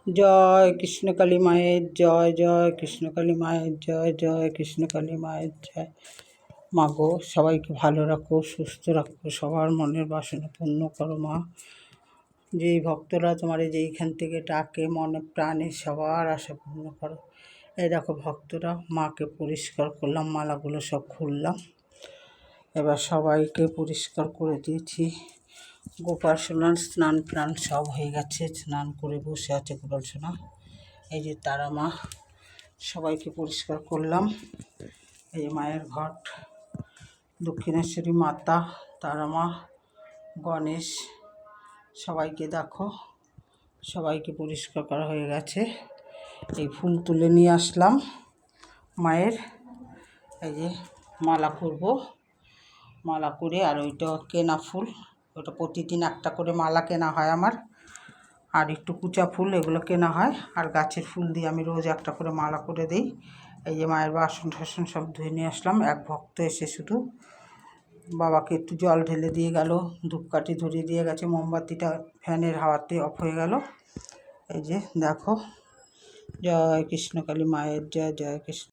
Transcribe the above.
জয় কৃষ্ণকালী মায়ের জয়, জয় কৃষ্ণকালী মায়ের জয়, জয় কৃষ্ণকালী মায়ের জয়। মা গো, সবাইকে ভালো রাখো, সুস্থ রাখো, সবার মনের বাসনা পূর্ণ করো মা। যেই ভক্তরা তোমার যেইখান থেকে ডাকে মনে প্রাণে সবার আশা পূর্ণ করো। এই দেখো ভক্তরা, মাকে পরিষ্কার করলাম, মালাগুলো সব খুললাম, এবার সবাইকে পরিষ্কার করে দিয়েছি। গোপাল সোনার স্নান প্রাণ সব হয়ে গেছে, স্নান করে বসে আছে গোপাল সোনা। এই যে তারা মা, সবাইকে পরিষ্কার করলাম। এই যে মায়ের ঘট, দক্ষিণেশ্বরী মাতা, তারা মা, গণেশ, সবাইকে দেখো, সবাইকে পরিষ্কার করা হয়ে গেছে। এই ফুল তুলে নিয়ে আসলাম মায়ের, এই যে মালা করব, মালা করে, আর ওইটা কেনা ফুল, ওটা প্রতিদিন একটা করে মালা কেনা হয় আমার, আর একটু কুচা ফুল এগুলো কেনা হয়, আর গাছের ফুল দিয়ে আমি রোজ একটা করে মালা করে দিই। এই যে মায়ের বাসন টাসন সব ধুয়ে নিয়ে আসলাম। এক ভক্ত এসে শুধু বাবাকে একটু জল ঢেলে দিয়ে গেল, ধূপকাঠি ধরিয়ে দিয়ে গেছে, মোমবাতিটা ফ্যানের হাওয়াতে অফ হয়ে গেল। এই যে দেখো, জয় কৃষ্ণকালী মায়ের জয়, জয় কৃষ্ণ।